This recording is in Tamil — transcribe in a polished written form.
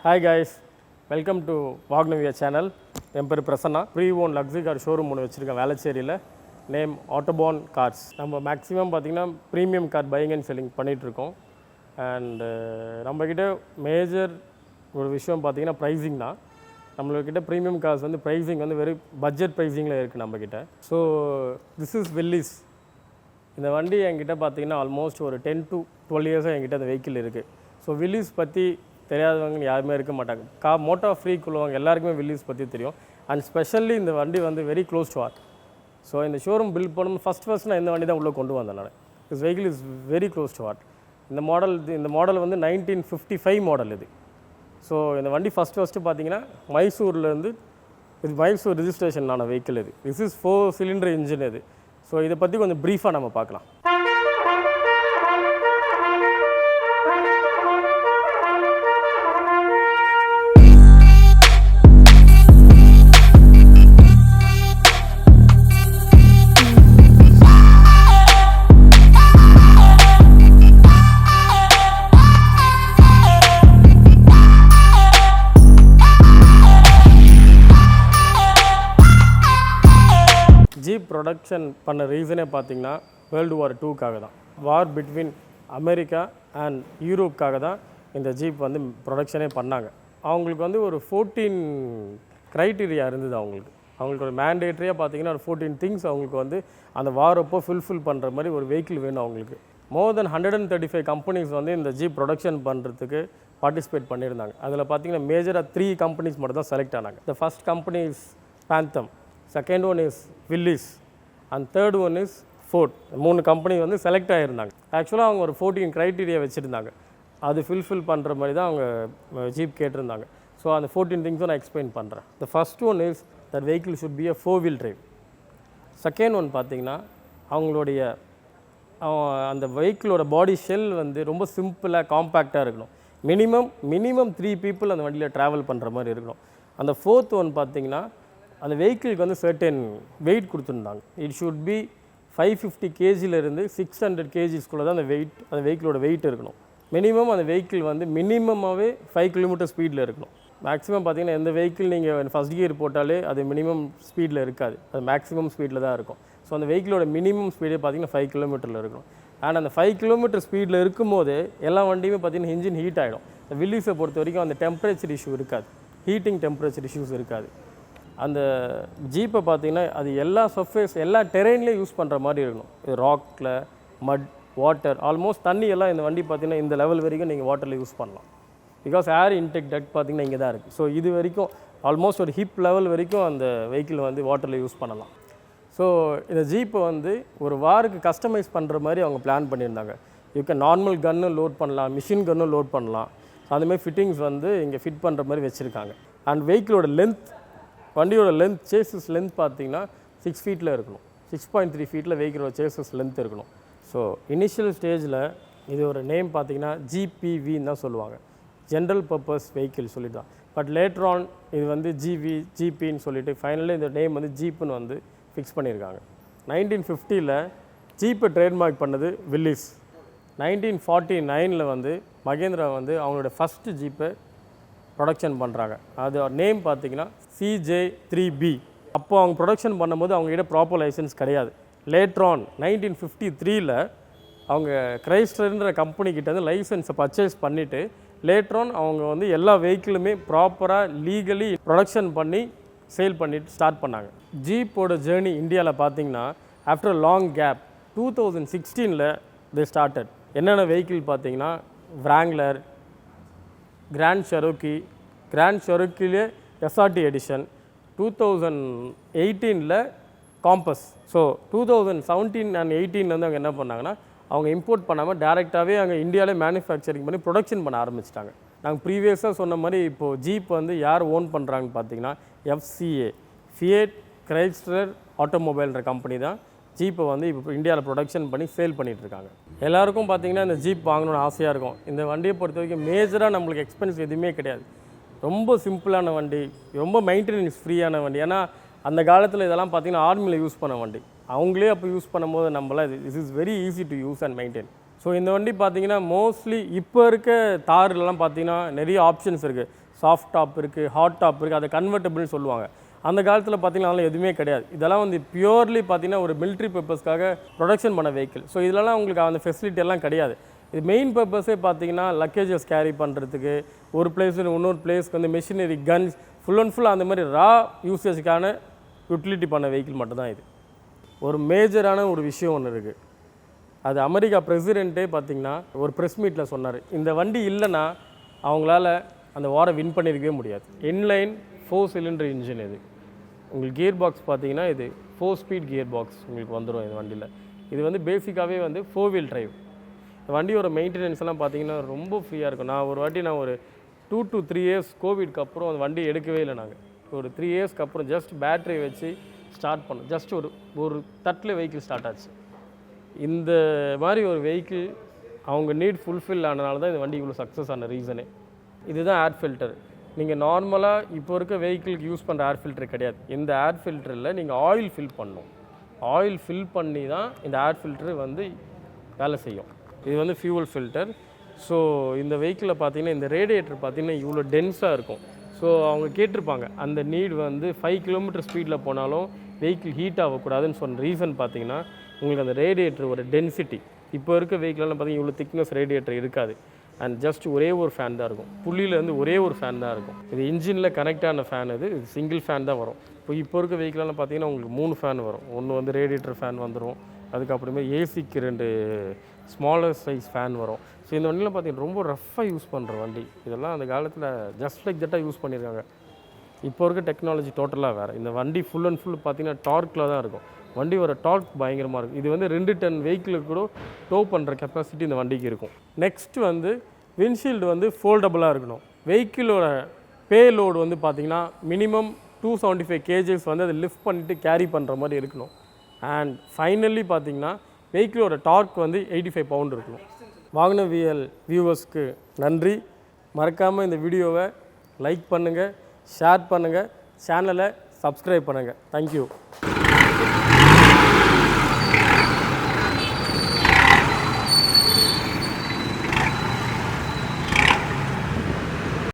Hi guys, welcome to Vagnavia channel. என் பேர் Prasanna. Pre owned luxury car showroom ஒன்று வச்சுருக்கேன் வேளச்சேரியில். Name Autobahn cars. நம்ம மேக்ஸிமம் பார்த்திங்கன்னா premium car buying and selling பண்ணிகிட்ருக்கோம். அண்டு நம்மக்கிட்ட மேஜர் ஒரு விஷயம் பார்த்திங்கன்னா ப்ரைஸிங் தான். நம்மக்கிட்ட ப்ரீமியம் கார்ஸ் வந்து ப்ரைஸிங் வந்து வெறும் பட்ஜெட் ப்ரைஸிங்கில் இருக்குது நம்மக்கிட்ட. So this is Willis. இந்த வண்டி என்கிட்ட பார்த்திங்கன்னா ஆல்மோஸ்ட் ஒரு 10 to 12 இயர்ஸாக என்கிட்ட அந்த வெஹிக்கிள் இருக்குது. ஸோ வில்லிஸ் பற்றி தெரியாதவங்க யாருமே இருக்க மாட்டாங்க. மோட்டோ ஃப்ரீக் உள்ளவங்க எல்லாருக்குமே வில்லிஸ் பற்றி தெரியும். அண்ட் ஸ்பெஷலி இந்த வண்டி வந்து very close to heart. So இந்த ஷோரூம் பில்ட் பண்ணணும் ஃபஸ்ட் நான் இந்த வண்டி தான் உள்ளே கொண்டு வந்தேன் நான். This vehicle is very close to heart. இந்த மாடல் வந்து 1955 மாடல் இது. ஸோ இந்த வண்டி ஃபஸ்ட்டு பார்த்தீங்கன்னா மைசூர்லேருந்து இது மைசூர் ரிஜிஸ்ட்ரேஷன் ஆன வெஹிக்கிள் இது. திஸ் இஸ் 4 சிலிண்டர் இன்ஜின் இது. ஸோ இதை பற்றி கொஞ்சம் ப்ரீஃபாக நம்ம பார்க்கலாம். ஜீப் ப்ரொடக்ஷன் பண்ண ரீசனே பார்த்திங்கன்னா வேர்ல்டு வார் 2க்காக தான். வார் பிட்வீன் அமெரிக்கா அண்ட் யூரோப்புக்காக தான் இந்த ஜீப் வந்து ப்ரொடக்ஷனே பண்ணாங்க. அவங்களுக்கு வந்து ஒரு 14 க்ரைட்டீரியா இருந்தது. அவங்களுக்கு ஒரு மேண்டேட்ரியாக பார்த்திங்கன்னா ஒரு 14 திங்ஸ் அவங்களுக்கு வந்து அந்த வாரப்போ ஃபுல்ஃபில் பண்ணுற மாதிரி ஒரு வெஹிக்கிள் வேணும் அவங்களுக்கு. மோர் தென் 135 கம்பெனிஸ் வந்து இந்த ஜீப் ப்ரொடக்ஷன் பண்ணுறதுக்கு பார்ட்டிசிபேட் பண்ணியிருந்தாங்க. அதில் பார்த்திங்கன்னா மேஜராக 3 கம்பெனிஸ் மட்டும் தான் செலக்ட் ஆனாங்க. The first company is Bantam, second one is Willys and third one is Ford. 3 company வந்து செலக்ட் ஆகியிருந்தாங்க. ஆக்சுவலாக அவங்க ஒரு 14 க்ரைட்டீரியா வச்சுருந்தாங்க. அது ஃபுல்ஃபில் பண்ணுற மாதிரி தான் அவங்க ஜீப் கேட்டிருந்தாங்க. ஸோ அந்த 14 திங்ஸும் நான் எக்ஸ்பிளைன் பண்ணுறேன். The first one is that vehicle should be a 4-wheel drive. Second one பார்த்திங்கன்னா அவங்களுடைய அந்த வெஹிக்கிளோட பாடி ஷெல் வந்து ரொம்ப சிம்பிளாக காம்பேக்டாக இருக்கணும். மினிமம் 3 பீப்புள் அந்த வண்டியில் ட்ராவல் பண்ணுற மாதிரி இருக்கணும். அந்த ஃபோர்த் ஒன் பார்த்திங்கன்னா அந்த வெஹிக்கிளுக்கு வந்து சர்டன் வெயிட் கொடுத்துருந்தாங்க. இட் ஷுட் பி 550 kgலேருந்து 600 kgsக்குள்ளே தான் அந்த வெஹிக்கிளோட வெயிட் இருக்கணும். மினிமம் அந்த வெஹிக்கிள் வந்து மினிமமாகவே 5 km ஸ்பீடில் இருக்கணும். மேக்ஸிமம் பார்த்திங்கன்னா எந்த வெஹிக்கிள் நீங்கள் ஃபஸ்ட் கியர் போட்டாலே அது மினிமம் ஸ்பீடில் இருக்காது, அது மேக்ஸிமம் ஸ்பீடில் தான் இருக்கும். ஸோ அந்த வெஹிக்கிளோட மினிமம் ஸ்பீடே பார்த்திங்கன்னா 5 km இருக்கணும். அண்ட் அந்த 5 km ஸ்பீடில் இருக்கும்போது எல்லா வண்டியுமே பார்த்திங்கன்னா இன்ஜின் ஹீட் ஆகிடும். இந்த வில்லிஸை பொறுத்த வரைக்கும் அந்த டெம்பரேச்சர் இஷ்யூ இருக்காது, ஹீட்டிங் டெம்பரேச்சர் இஷ்யூஸ் இருக்காது. அந்த ஜீப்பை பார்த்திங்கன்னா அது எல்லா சர்ஃபேஸ் எல்லா டெரெயின்லேயும் யூஸ் பண்ணுற மாதிரி இருக்கணும். இது ராக்கில், மட், வாட்டர், ஆல்மோஸ்ட் தண்ணி எல்லாம் இந்த வண்டி பார்த்திங்கன்னா இந்த லெவல் வரைக்கும் நீங்கள் வாட்டரில் யூஸ் பண்ணலாம். பிகாஸ் ஏர் இன்டெக் டக்ட் பார்த்திங்கன்னா இங்கே தான் இருக்குது. ஸோ இது வரைக்கும் ஆல்மோஸ்ட் ஒரு ஹிப் லெவல் வரைக்கும் அந்த வெஹிக்கிள் வந்து வாட்டரில் யூஸ் பண்ணலாம். ஸோ இந்த ஜீப்பை வந்து ஒரு வாருக்கு கஸ்டமைஸ் பண்ணுற மாதிரி அவங்க பிளான் பண்ணியிருந்தாங்க. இதுக்கு நார்மல் கன்னும் லோட் பண்ணலாம், மிஷின் கன்னும் லோட் பண்ணலாம். அதுமாதிரி ஃபிட்டிங்ஸ் வந்து இங்கே ஃபிட் பண்ணுற மாதிரி வச்சுருக்காங்க. அண்ட் வெஹிக்கிளோட வண்டியோட சேசஸ் லென்த் பார்த்திங்கன்னா 6 feet இருக்கணும். 6.3 feet வெஹிக்கிளோட சேசஸ் லென்த் இருக்கணும். ஸோ இனிஷியல் ஸ்டேஜில் இது ஒரு நேம் பார்த்திங்கன்னா ஜிபிவின்னு தான் சொல்லுவாங்க, ஜென்ரல் பர்பஸ் வெஹிக்கிள் சொல்லிட்டு தான். பட் லேட்டர் ஆன் இது வந்து ஜிபின்னு சொல்லிட்டு ஃபைனலி இந்த நேம் வந்து ஜீப்புன்னு வந்து ஃபிக்ஸ் பண்ணியிருக்காங்க. 1950 ஜீப்பை ட்ரேட்மார்க் பண்ணது வில்லிஸ். 1949 வந்து மகேந்திரா வந்து அவங்களோட ஃபஸ்ட்டு ஜீப்பை ப்ரொடக்ஷன் பண்ணுறாங்க. அது நேம் பார்த்திங்கன்னா CJ3B. அப்போது அவங்க ப்ரொடக்ஷன் பண்ணும்போது அவங்ககிட்ட ப்ராப்பர் லைசன்ஸ் கிடையாது. லேட்டர் ஆன் 1953 அவங்க கிரைஸ்லர்ன்ற கம்பெனிக்கிட்ட வந்து லைசன்ஸை பர்ச்சேஸ் பண்ணிவிட்டு லேட்டர் ஆன் அவங்க வந்து எல்லா வெஹிக்கிளுமே ப்ராப்பராக லீகலி ப்ரொடக்ஷன் பண்ணி சேல் பண்ணிட்டு ஸ்டார்ட் பண்ணாங்க. ஜீப்போட ஜேர்னி இந்தியாவில் பார்த்திங்கன்னா after long gap 2016 they started. என்னென்ன வெஹிக்கிள் பார்த்திங்கன்னா Wrangler, கிராண்ட் ஷெரோக்கிலே SRT edition, 2018 Compass. So 2017 and 18 வந்து அவங்க என்ன பண்ணாங்கன்னா அவங்க இம்போர்ட் பண்ணாமல் டேரெக்டாகவே அங்கே இந்தியாவிலே மேனுஃபேக்சரிங் பண்ணி ப்ரொடக்ஷன் பண்ண ஆரம்பிச்சிட்டாங்க. நாங்கள் ப்ரீவியஸாக சொன்ன மாதிரி இப்போது ஜீப் வந்து யார் ஓன் பண்ணுறாங்கன்னு பார்த்தீங்கன்னா FCA, ஃபியட் கிரைஸ்லர் ஆட்டோமொபைல்ன்ற கம்பெனி தான் ஜீப்பை வந்து இப்போ இந்தியாவில் ப்ரொடக்ஷன் பண்ணி சேல் பண்ணிகிட்ருக்காங்க. எல்லாருக்கும் பார்த்திங்கன்னா இந்த ஜீப் வாங்கணும்னு ஆசையாக இருக்கும். இந்த வண்டியை பொறுத்த வரைக்கும் மேஜராக நம்மளுக்கு எக்ஸ்பென்ஸ் எதுவுமே கிடையாது. ரொம்ப சிம்பிளான வண்டி, ரொம்ப மெயின்டெனன்ஸ் ஃப்ரீயான வண்டி. ஏன்னா அந்த காலத்தில் இதெல்லாம் பார்த்திங்கன்னா ஆர்மியில் யூஸ் பண்ண வண்டி. அவங்களே அப்போ யூஸ் பண்ணும்போது நம்மளாம் this is very easy to use and maintain. So இந்த வண்டி பார்த்தீங்கன்னா மோஸ்ட்லி இப்போ இருக்க தார்லாம் பார்த்தீங்கன்னா நிறைய ஆப்ஷன்ஸ் இருக்குது. சாஃப்ட் டாப் இருக்குது, ஹாட் டாப் இருக்குது, அதை கன்வெர்ட்டபிள்னு சொல்லுவாங்க. அந்த காலத்தில் பார்த்தீங்கன்னா அதெல்லாம் எதுவுமே கிடையாது. இதெல்லாம் வந்து பியூர்லி பார்த்தீங்கன்னா ஒரு மிலிட்ரி பர்பஸ்க்காக ப்ரொடக்ஷன் பண்ண வெஹிக்கிள். ஸோ இதெல்லாம் உங்களுக்கு அந்த ஃபெசிலிட்டி எல்லாம் கிடையாது. இது மெயின் பர்பஸே பார்த்தீங்கன்னா லக்கேஜஸ் கேரி பண்ணுறதுக்கு, ஒரு பிளேஸ்ல இன்னொரு பிளேஸ்க்கு வந்து machinery, guns, full and full அந்த மாதிரி ரா யூசேஜுக்கான யூட்டிலிட்டி பண்ண வெஹிக்கிள் மட்டும்தான் இது. ஒரு மேஜரான ஒரு விஷயம் ஒன்று இருக்குது. அது அமெரிக்கா பிரசிடெண்ட்டே பார்த்தீங்கன்னா ஒரு ப்ரெஸ் மீட்டில் சொன்னார், இந்த வண்டி இல்லைன்னா அவங்களால அந்த வாரை வின் பண்ணியிருக்கவே முடியாது. இன்லைன் 4 சிலிண்டர் இன்ஜின் இது. உங்களுக்கு கியர் பாக்ஸ் பார்த்தீங்கன்னா இது 4 ஸ்பீட் கியர் பாக்ஸ் உங்களுக்கு வந்துடும் இந்த வண்டியில். இது வந்து பேசிக்காகவே வந்து 4 வீல் டிரைவ். வண்டியோட மெயின்டெனன்ஸ் எல்லாம் பார்த்தீங்கன்னா ரொம்ப ஃப்ரீயாக இருக்கும். நான் ஒரு 2 to 3 இயர்ஸ் கோவிட்க்கு அப்புறம் அந்த வண்டி எடுக்கவே இல்லை. நாங்கள் ஒரு 3 இயர்ஸ்க்கு அப்புறம் ஜஸ்ட் பேட்டரி வச்சு ஸ்டார்ட் பண்ணோம். ஜஸ்ட் ஒரு தட்டில் வெஹிக்கிள் ஸ்டார்ட் ஆச்சு. இந்த மாதிரி ஒரு வெஹிக்கிள் அவங்க நீட் ஃபுல்ஃபில் ஆனதுனால தான் இந்த வண்டி இவ்வளோ சக்ஸஸ் ஆன ரீசனே. இதுதான் ஏர் ஃபில்டர். நீங்கள் நார்மலாக இப்போ இருக்க வெஹிக்கிளுக்கு யூஸ் பண்ணுற ஏர் ஃபில்டர் கிடையாது. இந்த ஏர் ஃபில்டரில் நீங்கள் ஆயில் ஃபில் பண்ணணும். ஆயில் ஃபில் பண்ணி தான் இந்த ஏர் ஃபில்டர் வந்து வேலை செய்யும். இது வந்து ஃபியூவல் ஃபில்டர். ஸோ இந்த வெஹிக்கிளில் பார்த்தீங்கன்னா இந்த ரேடியேட்டர் பார்த்தீங்கன்னா இவ்வளோ டென்ஸாக இருக்கும். ஸோ அவங்க கேட்டிருப்பாங்க அந்த நீட் வந்து 5 கிலோமீட்டர் ஸ்பீடில் போனாலும் வெஹிக்கிள் ஹீட் ஆகக்கூடாதுன்னு சொன்ன ரீசன் பார்த்தீங்கன்னா உங்களுக்கு அந்த ரேடியேட்டர் ஒரு டென்சிட்டி. இப்போ இருக்க வெஹிக்கிளெலாம் பார்த்தீங்கன்னா இவ்வளோ திக்னஸ் ரேடியேட்டர் இருக்காது. அண்ட் ஜஸ்ட் ஒரே ஒரு ஃபேன் தான் இருக்கும். புள்ளியிலேருந்து ஒரே ஒரு ஃபேன் தான் இருக்கும். இது இன்ஜினில் கனெக்டான ஃபேன். இது சிங்கிள் ஃபேன் தான் வரும். இப்போ இருக்க வெஹிக்கிளெலாம் பார்த்தீங்கன்னா உங்களுக்கு 3 ஃபேன் வரும். ஒன்று வந்து ரேடியேட்டர் ஃபேன் வந்துடும். அதுக்கப்புறமே ஏசிக்கு 2 ஸ்மாலர் சைஸ் ஃபேன் வரும். ஸோ இந்த வண்டியில் பார்த்தீங்கன்னா ரொம்ப ரஃப்பாக யூஸ் பண்ணுற வண்டி. இதெல்லாம் அந்த காலத்தில் ஜஸ்ட் லைக் தட்டாக யூஸ் பண்ணியிருக்காங்க. இப்போ இருக்க டெக்னாலஜி டோட்டலாக வேறு. இந்த வண்டி ஃபுல் அண்ட் ஃபுல் பார்த்தீங்கன்னா டார்க்கில் தான் இருக்கும். வண்டியோட டார்க் பயங்கரமாக இருக்கும். இது வந்து 2 டன் வெஹிக்கிளுக்கு கூட டோ பண்ணுற கெப்பாசிட்டி இந்த வண்டிக்கு இருக்கும். நெக்ஸ்ட் வந்து விண்ட்ஷீல்டு வந்து ஃபோல்டபுளாக இருக்கணும். வெஹிக்கிளோட பே லோடு வந்து பார்த்திங்கன்னா மினிமம் 275 kgs வந்து அதை லிஃப்ட் பண்ணிவிட்டு கேரி பண்ணுற மாதிரி இருக்கணும். அண்ட் ஃபைனலி பார்த்திங்கன்னா வெஹிக்கிளோட டார்க் வந்து 85 பவுண்ட் இருக்கணும். வாகன வியூவர்ஸ்க்கு நன்றி. மறக்காமல் இந்த வீடியோவை லைக் பண்ணுங்கள், ஷேர் பண்ணுங்கள், சேனலை சப்ஸ்கிரைப் பண்ணுங்கள். தேங்க்யூ.